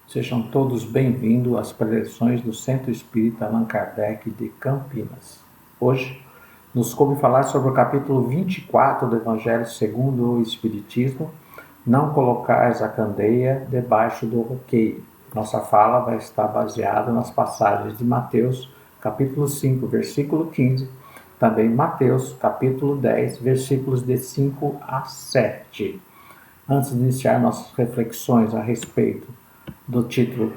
Sejam todos bem-vindos às preleções do Centro Espírita Allan Kardec de Campinas. Hoje, nos coube falar sobre o capítulo 24 do Evangelho segundo o Espiritismo, Não colocais a candeia debaixo do roqueiro. Nossa fala vai estar baseada nas passagens de Mateus, capítulo 5, versículo 15, também Mateus, capítulo 10, versículos de 5 a 7. Antes de iniciar nossas reflexões a respeito do título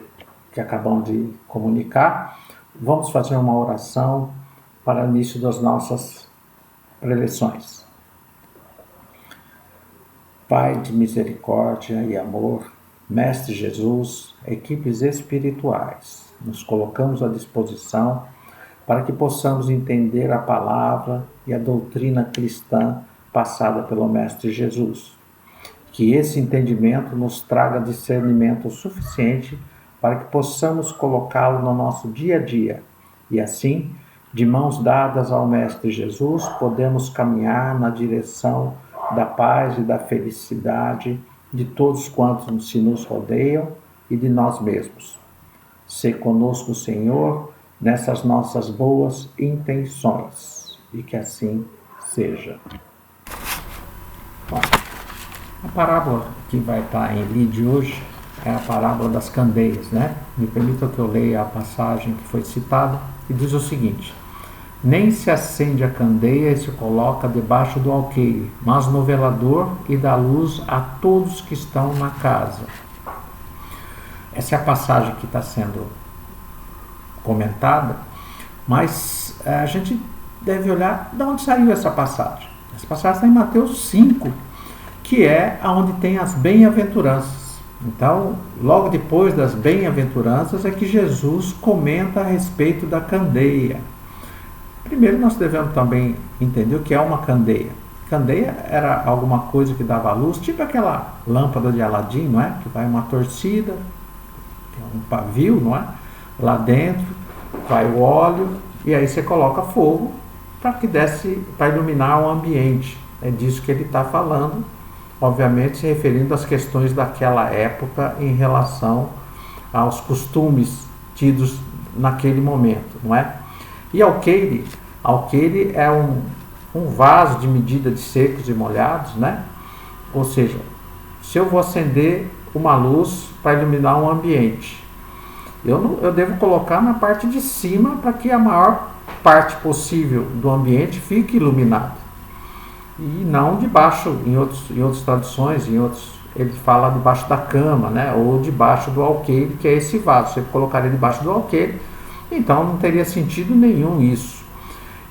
que acabamos de comunicar, vamos fazer uma oração para o início das nossas preleções. Pai de misericórdia e amor, Mestre Jesus, equipes espirituais, nos colocamos à disposição para que possamos entender a palavra e a doutrina cristã passada pelo Mestre Jesus. Que esse entendimento nos traga discernimento suficiente para que possamos colocá-lo no nosso dia a dia. E assim, de mãos dadas ao Mestre Jesus, podemos caminhar na direção da paz e da felicidade de todos quantos se nos rodeiam e de nós mesmos. Sê conosco, Senhor, nessas nossas boas intenções. E que assim seja. Bom, a parábola que vai estar em lide hoje é a parábola das candeias, né? Me permita que eu leia a passagem que foi citada e diz o seguinte: nem se acende a candeia e se coloca debaixo do alqueire, mas no velador e dá luz a todos que estão na casa. Essa é a passagem que está sendo comentada, mas a gente deve olhar de onde saiu essa passagem. Essa passagem está em Mateus 5, que é onde tem as bem-aventuranças. Então, logo depois das bem-aventuranças é que Jesus comenta a respeito da candeia. Primeiro nós devemos também entender o que é uma candeia. Candeia era alguma coisa que dava luz, tipo aquela lâmpada de Aladim, não é? Que vai uma torcida, um pavio, não é? Lá dentro vai o óleo e aí você coloca fogo para iluminar o ambiente. É disso que ele está falando, obviamente se referindo às questões daquela época em relação aos costumes tidos naquele momento, não é? E alqueire é um vaso de medida de secos e molhados, né? Ou seja, se eu vou acender uma luz para iluminar um ambiente, eu devo colocar na parte de cima para que a maior parte possível do ambiente fique iluminado. E não debaixo, em outras traduções, ele fala debaixo da cama, né? Ou debaixo do alqueire, que é esse vaso. Você colocaria debaixo do alqueire, então não teria sentido nenhum isso.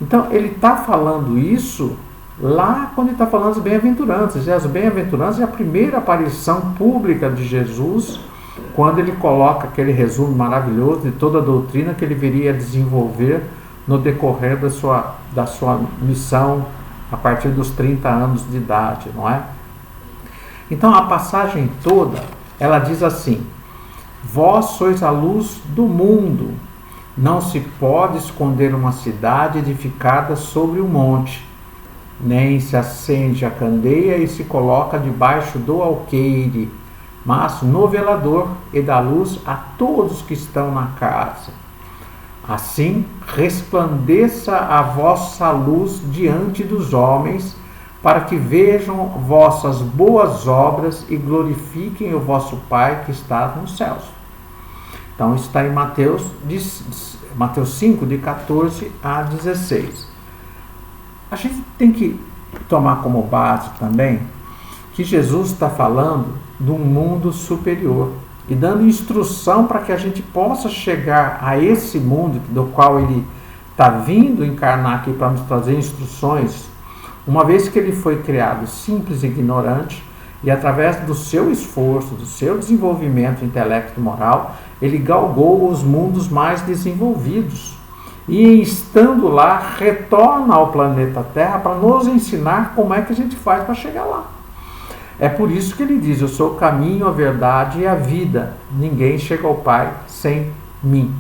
Então ele está falando isso lá quando ele está falando das bem-aventuranças. E as bem-aventuranças é a primeira aparição pública de Jesus, quando ele coloca aquele resumo maravilhoso de toda a doutrina que ele viria a desenvolver no decorrer da sua missão a partir dos 30 anos de idade, não é? Então a passagem toda, ela diz assim: vós sois a luz do mundo. Não se pode esconder uma cidade edificada sobre um monte, nem se acende a candeia e se coloca debaixo do alqueire, mas no velador e dá luz a todos que estão na casa. Assim resplandeça a vossa luz diante dos homens, para que vejam vossas boas obras e glorifiquem o vosso Pai que está nos céus. Então está em Mateus 5, de 14 a 16. A gente tem que tomar como base também que Jesus está falando de um mundo superior e dando instrução para que a gente possa chegar a esse mundo do qual ele está vindo encarnar aqui para nos trazer instruções, uma vez que ele foi criado simples e ignorante, e através do seu esforço, do seu desenvolvimento intelecto e moral, ele galgou os mundos mais desenvolvidos. E estando lá, retorna ao planeta Terra para nos ensinar como é que a gente faz para chegar lá. É por isso que ele diz: eu sou o caminho, a verdade e a vida. Ninguém chega ao Pai sem mim.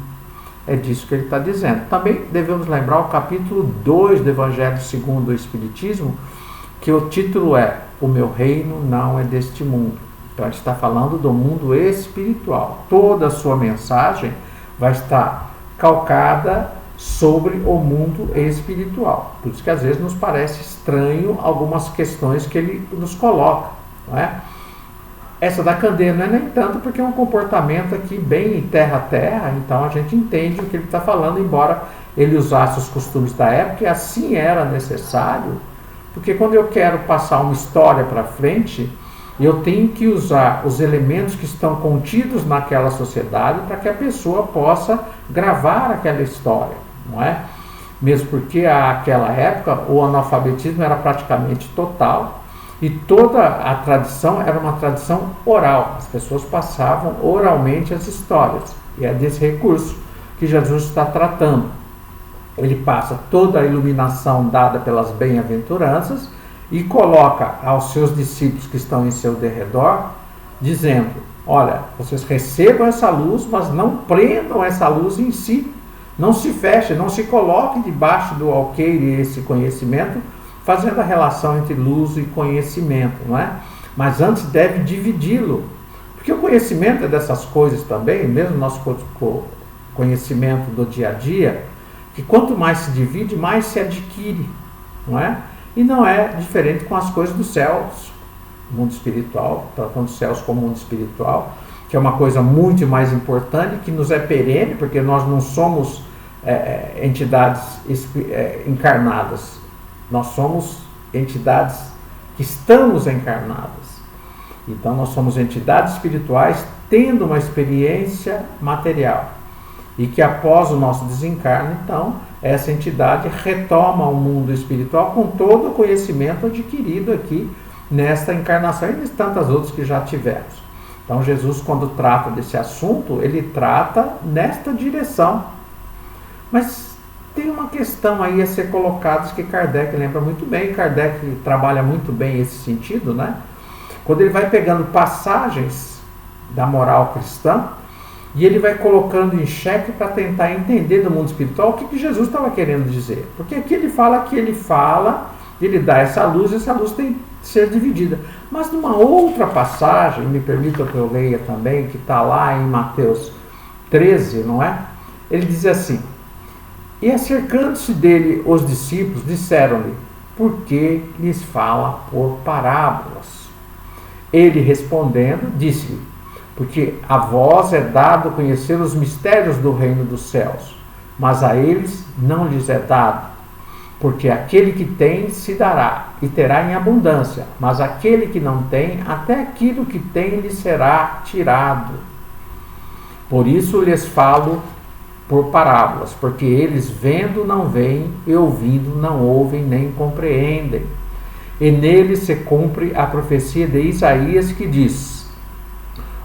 É disso que ele está dizendo. Também devemos lembrar o capítulo 2 do Evangelho segundo o Espiritismo, que o título é: o meu reino não é deste mundo. Então ele está falando do mundo espiritual. Toda a sua mensagem vai estar calcada sobre o mundo espiritual. Por isso que às vezes nos parece estranho algumas questões que ele nos coloca, não é? Essa da candeia não é nem tanto porque é um comportamento aqui bem terra a terra, então a gente entende o que ele está falando, embora ele usasse os costumes da época, e assim era necessário, porque quando eu quero passar uma história para frente, eu tenho que usar os elementos que estão contidos naquela sociedade para que a pessoa possa gravar aquela história, não é? Mesmo porque naquela época o analfabetismo era praticamente total e toda a tradição era uma tradição oral. As pessoas passavam oralmente as histórias, e é desse recurso que Jesus está tratando. Ele passa toda a iluminação dada pelas bem-aventuranças e coloca aos seus discípulos que estão em seu derredor, dizendo: olha, vocês recebam essa luz, mas não prendam essa luz em si. Não se feche, não se coloque debaixo do alqueire esse conhecimento, fazendo a relação entre luz e conhecimento, não é? Mas antes deve dividi-lo. Porque o conhecimento é dessas coisas também, mesmo nosso conhecimento do dia a dia, que quanto mais se divide, mais se adquire, não é? E não é diferente com as coisas dos céus, mundo espiritual, tratando os céus como mundo espiritual, que é uma coisa muito mais importante, que nos é perene, porque nós não somos entidades encarnadas, nós somos entidades que estamos encarnadas. Então nós somos entidades espirituais tendo uma experiência material, e que após o nosso desencarne, então, essa entidade retoma o mundo espiritual com todo o conhecimento adquirido aqui nesta encarnação e tantas outras que já tivemos. Então Jesus, quando trata desse assunto, ele trata nesta direção. Mas tem uma questão aí a ser colocada que Kardec lembra muito bem. Kardec trabalha muito bem esse sentido, né? Quando ele vai pegando passagens da moral cristã, e ele vai colocando em xeque para tentar entender do mundo espiritual o que Jesus estava querendo dizer. Porque aqui ele fala, ele dá essa luz tem que ser dividida. Mas numa outra passagem, me permita que eu leia também, que está lá em Mateus 13, não é? Ele diz assim: e acercando-se dele os discípulos, disseram-lhe: por que lhes fala por parábolas? Ele respondendo, disse-lhe: porque a vós é dado conhecer os mistérios do reino dos céus, mas a eles não lhes é dado. Porque aquele que tem se dará, e terá em abundância, mas aquele que não tem, até aquilo que tem lhe será tirado. Por isso lhes falo por parábolas, porque eles vendo não veem, e ouvindo não ouvem nem compreendem. E neles se cumpre a profecia de Isaías, que diz: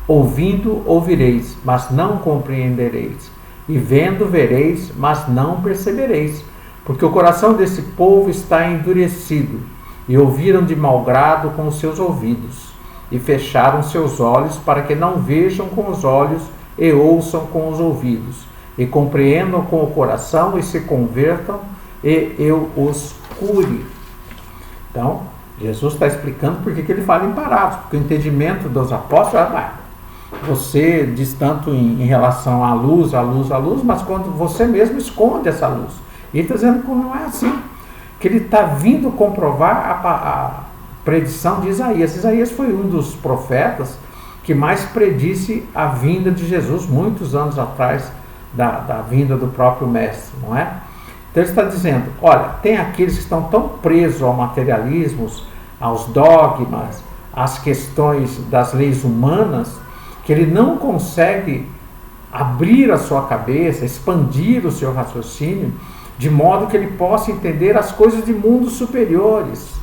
ouvindo ouvireis, mas não compreendereis, e vendo vereis, mas não percebereis, porque o coração desse povo está endurecido, e ouviram de mau grado com os seus ouvidos, e fecharam seus olhos, para que não vejam com os olhos, e ouçam com os ouvidos, e compreendam com o coração, e se convertam, e eu os cure. Então, Jesus está explicando por que ele fala em parábolas, porque o entendimento dos apóstolos você diz tanto em relação à luz, mas quando você mesmo esconde essa luz. E ele está dizendo que não é assim, que ele está vindo comprovar a predição de Isaías. Isaías foi um dos profetas que mais predisse a vinda de Jesus, muitos anos atrás da vinda do próprio Mestre, não é? Então ele está dizendo: olha, tem aqueles que estão tão presos ao materialismo, aos dogmas, às questões das leis humanas, que ele não consegue abrir a sua cabeça, expandir o seu raciocínio, de modo que ele possa entender as coisas de mundos superiores.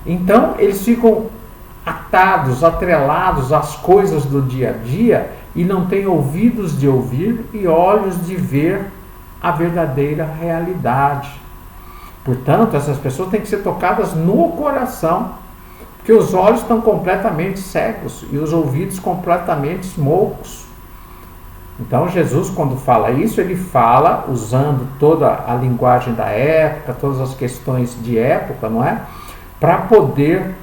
Então, eles ficam atados, atrelados às coisas do dia a dia, e não têm ouvidos de ouvir e olhos de ver a verdadeira realidade. Portanto, essas pessoas têm que ser tocadas no coração, porque os olhos estão completamente cegos e os ouvidos completamente moucos. Então Jesus, quando fala isso, ele fala usando toda a linguagem da época, todas as questões de época, não é? Para poder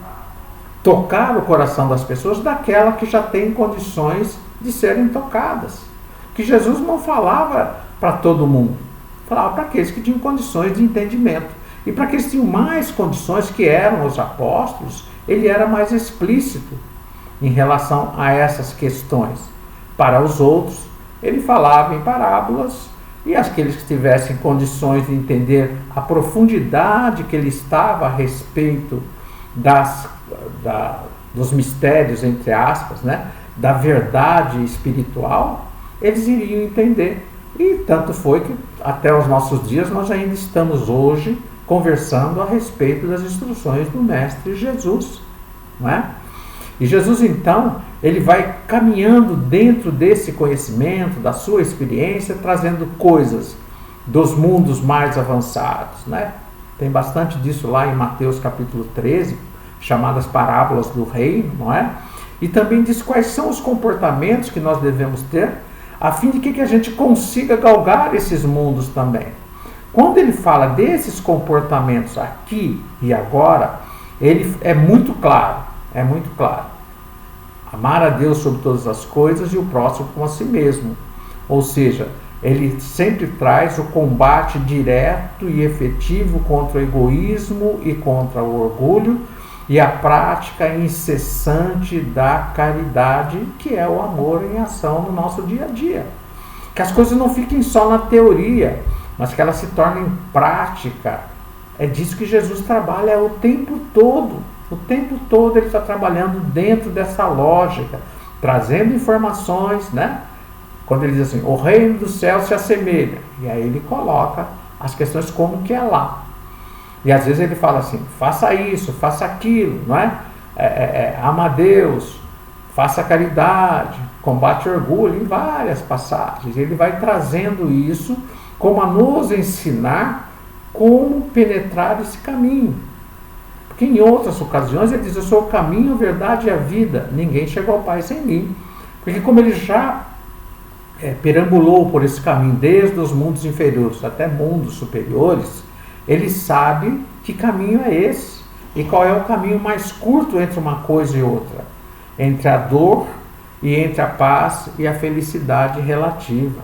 tocar o coração das pessoas daquela que já tem condições de serem tocadas. Que Jesus não falava para todo mundo, falava para aqueles que tinham condições de entendimento. E para aqueles que tinham mais condições, que eram os apóstolos, ele era mais explícito em relação a essas questões. Para os outros, ele falava em parábolas, e aqueles que tivessem condições de entender a profundidade que ele estava a respeito dos mistérios, entre aspas, né, da verdade espiritual, eles iriam entender. E tanto foi que até os nossos dias nós ainda estamos hoje conversando a respeito das instruções do Mestre Jesus, não é? E Jesus, então, ele vai caminhando dentro desse conhecimento, da sua experiência, trazendo coisas dos mundos mais avançados, né? Tem bastante disso lá em Mateus capítulo 13, chamadas parábolas do reino, não é? E também diz quais são os comportamentos que nós devemos ter, a fim de que a gente consiga galgar esses mundos também. Quando ele fala desses comportamentos aqui e agora, ele é muito claro. É muito claro. Amar a Deus sobre todas as coisas e o próximo como a si mesmo. Ou seja, ele sempre traz o combate direto e efetivo contra o egoísmo e contra o orgulho e a prática incessante da caridade, que é o amor em ação no nosso dia a dia. Que as coisas não fiquem só na teoria, mas que elas se tornem prática. É disso que Jesus trabalha o tempo todo. O tempo todo ele está trabalhando dentro dessa lógica, trazendo informações, né? Quando ele diz assim, o reino do céu se assemelha. E aí ele coloca as questões como que é lá. E às vezes ele fala assim, faça isso, faça aquilo, não é? Ama a Deus, faça caridade, combate o orgulho, em várias passagens. Ele vai trazendo isso como a nos ensinar como penetrar esse caminho. Porque em outras ocasiões ele diz, eu sou o caminho, a verdade e a vida. Ninguém chega ao Pai sem mim. Porque como ele já perambulou por esse caminho, desde os mundos inferiores até mundos superiores, ele sabe que caminho é esse. E qual é o caminho mais curto entre uma coisa e outra. Entre a dor e entre a paz e a felicidade relativa.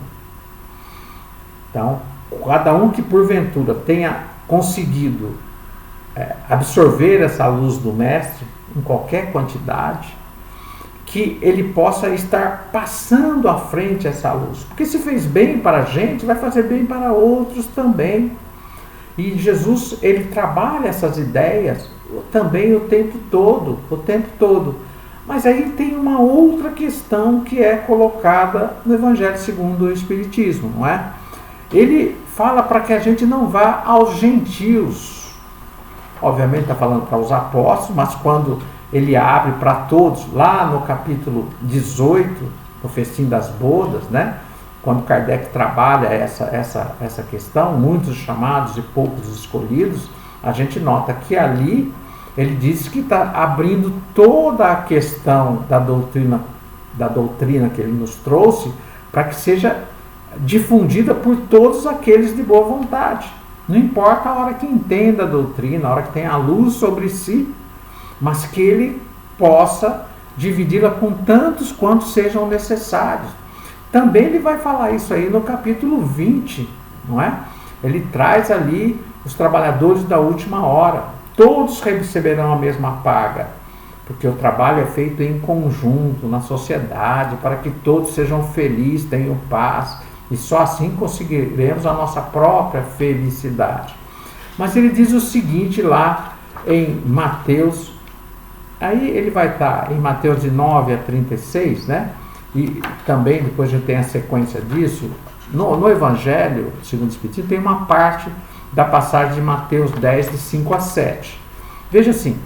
Então, cada um que porventura tenha conseguido absorver essa luz do Mestre em qualquer quantidade, que ele possa estar passando à frente essa luz. Porque se fez bem para a gente, vai fazer bem para outros também. E Jesus, ele trabalha essas ideias também o tempo todo. Mas aí tem uma outra questão que é colocada no Evangelho segundo o Espiritismo, não é? Ele fala para que a gente não vá aos gentios. Obviamente está falando para os apóstolos, mas quando ele abre para todos, lá no capítulo 18, no Festim das Bodas, né? Quando Kardec trabalha essa questão, muitos chamados e poucos escolhidos, a gente nota que ali ele diz que está abrindo toda a questão da doutrina que ele nos trouxe, para que seja difundida por todos aqueles de boa vontade. Não importa a hora que entenda a doutrina, a hora que tenha a luz sobre si, mas que ele possa dividi-la com tantos quantos sejam necessários. Também ele vai falar isso aí no capítulo 20, não é? Ele traz ali os trabalhadores da última hora. Todos receberão a mesma paga, porque o trabalho é feito em conjunto, na sociedade, para que todos sejam felizes, tenham paz, e só assim conseguiremos a nossa própria felicidade. Mas ele diz o seguinte lá em Mateus, aí ele vai estar em Mateus de 9 a 36, né? E também depois a gente tem a sequência disso, no Evangelho, segundo o Espiritismo, tem uma parte da passagem de Mateus 10, de 5 a 7. Veja assim,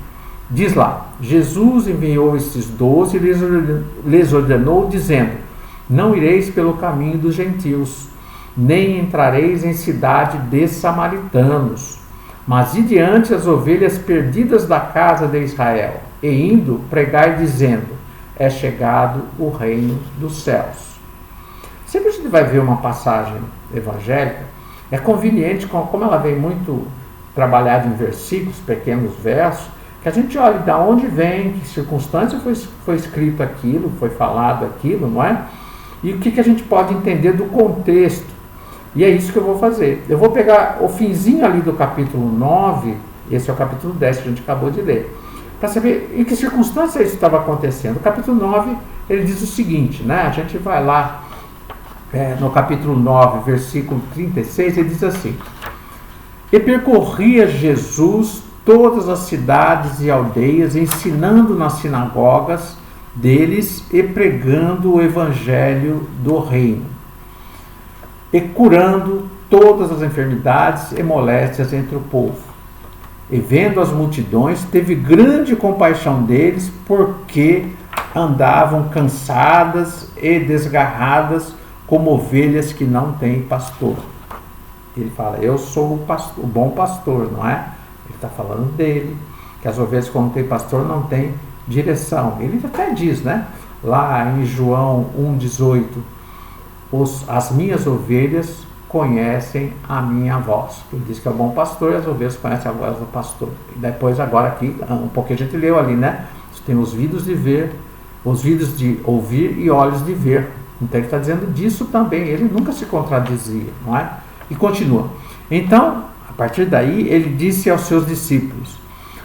diz lá, Jesus enviou esses 12 e lhes ordenou, dizendo, não ireis pelo caminho dos gentios, nem entrareis em cidade de samaritanos, mas ide diante as ovelhas perdidas da casa de Israel, e indo, pregai dizendo, é chegado o reino dos céus. Sempre a gente vai ver uma passagem evangélica, é conveniente, como ela vem muito trabalhada em versículos, pequenos versos, Que a gente olhe de onde vem, que circunstância foi escrito aquilo, foi falado aquilo, não é? E o que a gente pode entender do contexto. E é isso que eu vou fazer. Eu vou pegar o finzinho ali do capítulo 9, esse é o capítulo 10 que a gente acabou de ler, para saber em que circunstância isso estava acontecendo. O capítulo 9, ele diz o seguinte, né? A gente vai lá no capítulo 9, versículo 36, ele diz assim: E percorria Jesus todas as cidades e aldeias, ensinando nas sinagogas deles e pregando o evangelho do reino, e curando todas as enfermidades e moléstias entre o povo. E vendo as multidões, teve grande compaixão deles, porque andavam cansadas e desgarradas, como ovelhas que não têm pastor. Ele fala, eu sou o bom pastor, não é? Ele está falando dele, que as ovelhas quando não têm pastor não têm direção. Ele até diz, né? Lá em João 1,18, as minhas ovelhas conhecem a minha voz. Ele diz que é o bom pastor e as ovelhas conhecem a voz do pastor. E depois agora aqui, um pouquinho a gente leu ali, né? Tem os ouvidos de ver, os ouvidos de ouvir e olhos de ver. Então ele está dizendo disso também. Ele nunca se contradizia, não é? E continua. Então, a partir daí, ele disse aos seus discípulos: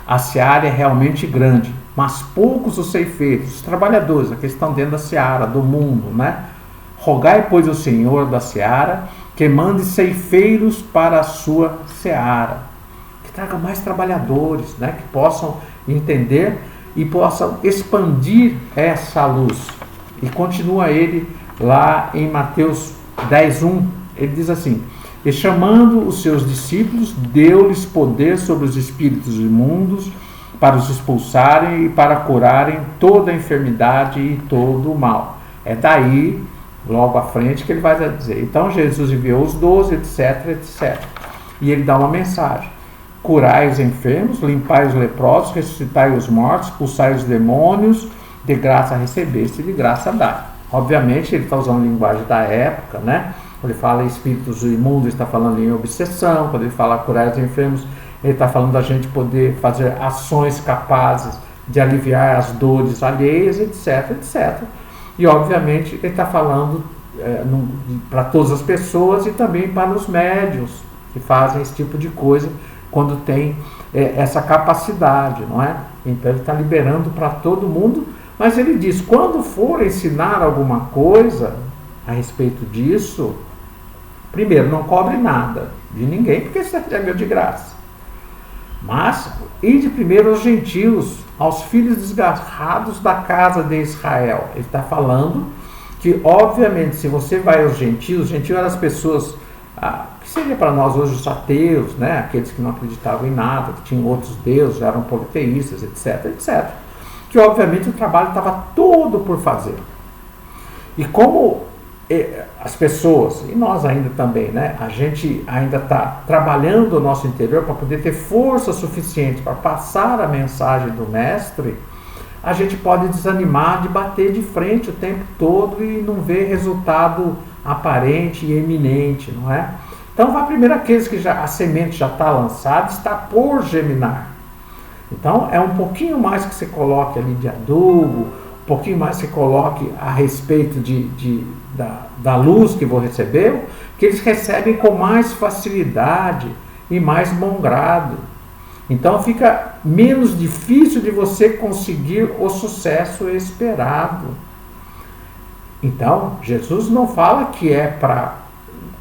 a seara é realmente grande, mas poucos os ceifeiros, os trabalhadores, aqueles que estão dentro da seara, do mundo, né? Rogai, pois, ao Senhor da seara, que mande ceifeiros para a sua seara, que traga mais trabalhadores, né? Que possam entender e possam expandir essa luz. E continua ele lá em Mateus 10:1, ele diz assim: e chamando os seus discípulos, deu-lhes poder sobre os espíritos imundos, para os expulsarem e para curarem toda a enfermidade e todo o mal. É daí, logo à frente, que ele vai dizer. Então Jesus enviou os 12, etc, etc. E ele dá uma mensagem: curai os enfermos, limpai os leprosos, ressuscitai os mortos, expulsai os demônios, de graça recebeste, de graça dai. Obviamente ele está usando a linguagem da época, né? Quando ele fala em espíritos imundos, ele está falando em obsessão. Quando ele fala curar os enfermos, ele está falando da gente poder fazer ações capazes de aliviar as dores alheias, etc, etc. E obviamente ele está falando para todas as pessoas e também para os médiuns que fazem esse tipo de coisa quando tem essa capacidade, não é? Então ele está liberando para todo mundo, mas ele diz, quando for ensinar alguma coisa a respeito disso, primeiro, não cobre nada de ninguém, porque isso é de graça. Mas, ide primeiro aos gentios, aos filhos desgarrados da casa de Israel. Ele está falando que, obviamente, se você vai aos gentios eram as pessoas, que seria para nós hoje os ateus, né? Aqueles que não acreditavam em nada, que tinham outros deuses, eram politeístas, etc, etc. Que, obviamente, o trabalho estava todo por fazer. E como as pessoas, e nós ainda também, né? A gente ainda está trabalhando o nosso interior para poder ter força suficiente para passar a mensagem do mestre, a gente pode desanimar de bater de frente o tempo todo e não ver resultado aparente e eminente, não é? Então, vá primeiro aqueles que a semente já está lançada, está por germinar. Então, é um pouquinho mais que você coloque ali de adubo, um pouquinho mais que você coloque a respeito da luz que vou receber, que eles recebem com mais facilidade e mais bom grado. Então fica menos difícil de você conseguir o sucesso esperado. Então, Jesus não fala que é para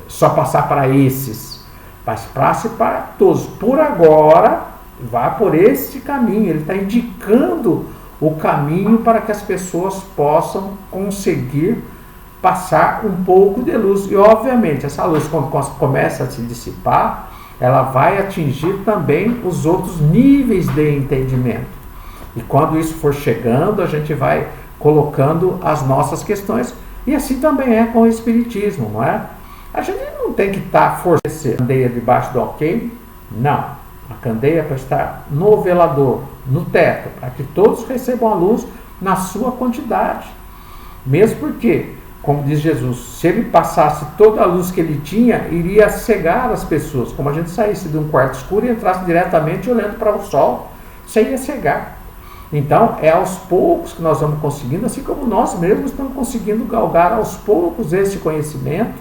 só passar para esses, mas passe para todos. Por agora, vá por esse caminho. Ele está indicando o caminho para que as pessoas possam conseguir passar um pouco de luz. E, obviamente, essa luz, quando começa a se dissipar, ela vai atingir também os outros níveis de entendimento. E quando isso for chegando, a gente vai colocando as nossas questões. E assim também é com o Espiritismo, não é? A gente não tem que estar forçando a candeia debaixo do alqueire, não. A candeia é para estar no velador, no teto, para que todos recebam a luz na sua quantidade. Mesmo porque, como diz Jesus, se ele passasse toda a luz que ele tinha, iria cegar as pessoas, como a gente saísse de um quarto escuro e entrasse diretamente olhando para o sol. sem cegar. Então, é aos poucos que nós vamos conseguindo, assim como nós mesmos estamos conseguindo galgar aos poucos esse conhecimento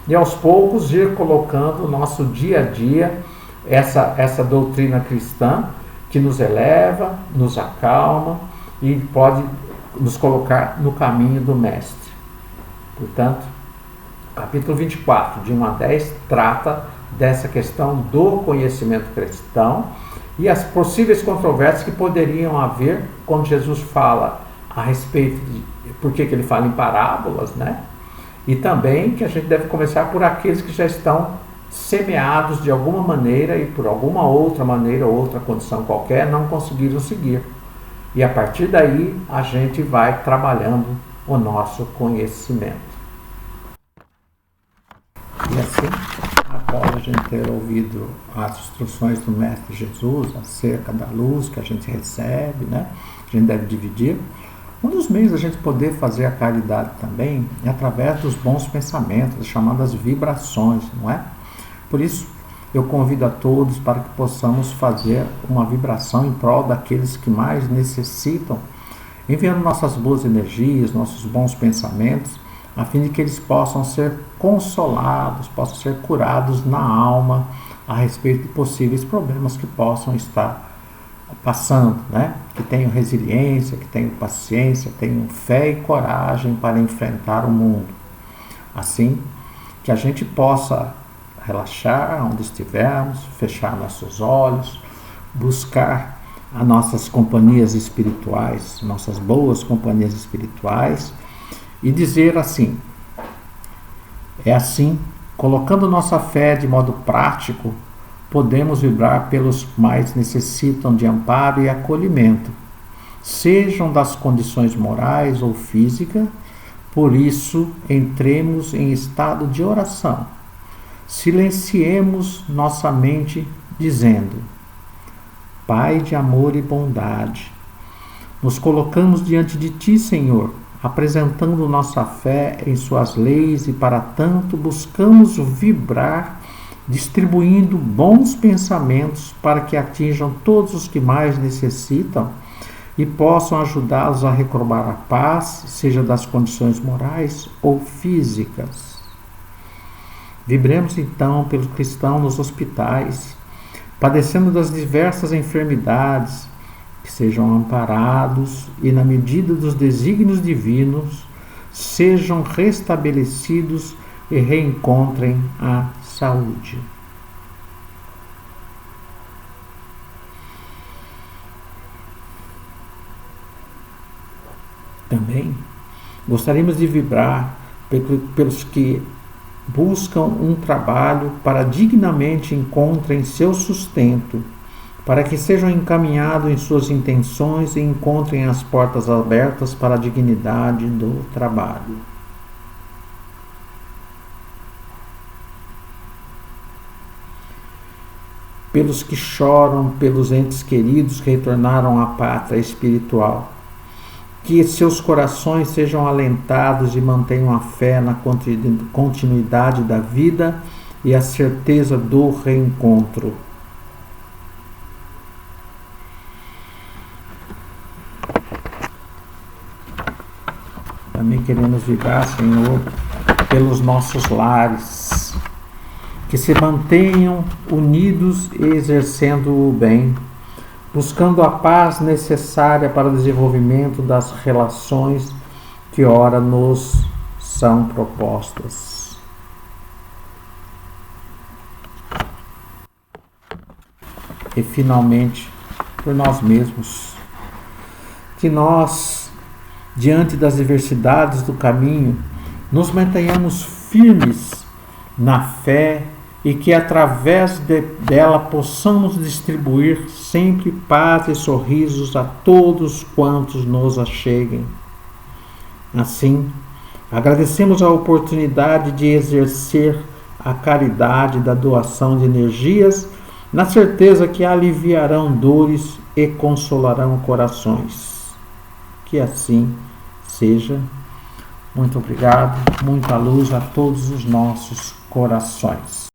e aos poucos ir colocando no nosso dia a dia essa doutrina cristã que nos eleva, nos acalma e pode nos colocar no caminho do Mestre. Portanto, capítulo 24, de 1 a 10, trata dessa questão do conhecimento cristão e as possíveis controvérsias que poderiam haver quando Jesus fala a respeito de por que ele fala em parábolas, né? E também que a gente deve começar por aqueles que já estão semeados de alguma maneira e por alguma outra maneira ou outra condição qualquer não conseguiram seguir. E a partir daí a gente vai trabalhando o nosso conhecimento. E assim, após a gente ter ouvido as instruções do Mestre Jesus acerca da luz que a gente recebe, né? A gente deve dividir. Um dos meios da gente poder fazer a caridade também é através dos bons pensamentos, as chamadas vibrações, não é? Por isso, eu convido a todos para que possamos fazer uma vibração em prol daqueles que mais necessitam, enviando nossas boas energias, nossos bons pensamentos, a fim de que eles possam ser consolados, possam ser curados na alma a respeito de possíveis problemas que possam estar passando, né? Que tenham resiliência, que tenham paciência, tenham fé e coragem para enfrentar o mundo. Assim, que a gente possa relaxar onde estivermos, fechar nossos olhos, buscar as nossas companhias espirituais, nossas boas companhias espirituais, e dizer assim: é assim, colocando nossa fé de modo prático, podemos vibrar pelos que mais necessitam de amparo e acolhimento, sejam das condições morais ou físicas. Por isso, entremos em estado de oração. Silenciemos nossa mente dizendo: Pai de amor e bondade, nos colocamos diante de Ti, Senhor, apresentando nossa fé em Suas leis e, para tanto, buscamos vibrar, distribuindo bons pensamentos para que atinjam todos os que mais necessitam e possam ajudá-los a recobrar a paz, seja das condições morais ou físicas. Vibremos então pelos cristãos nos hospitais, padecendo das diversas enfermidades, que sejam amparados e, na medida dos desígnios divinos, sejam restabelecidos e reencontrem a saúde. Também gostaríamos de vibrar pelos que buscam um trabalho para dignamente encontrem seu sustento, para que sejam encaminhados em suas intenções e encontrem as portas abertas para a dignidade do trabalho. Pelos que choram pelos entes queridos que retornaram à pátria espiritual, que seus corações sejam alentados e mantenham a fé na continuidade da vida e a certeza do reencontro. Também queremos vibrar, Senhor, pelos nossos lares, que se mantenham unidos e exercendo o bem, buscando a paz necessária para o desenvolvimento das relações que ora nos são propostas. E finalmente, por nós mesmos, que nós, diante das diversidades do caminho, nos mantenhamos firmes na fé e que através dela possamos distribuir sempre paz e sorrisos a todos quantos nos acheguem. Assim, agradecemos a oportunidade de exercer a caridade da doação de energias, na certeza que aliviarão dores e consolarão corações. Que assim seja. Muito obrigado, muita luz a todos os nossos corações.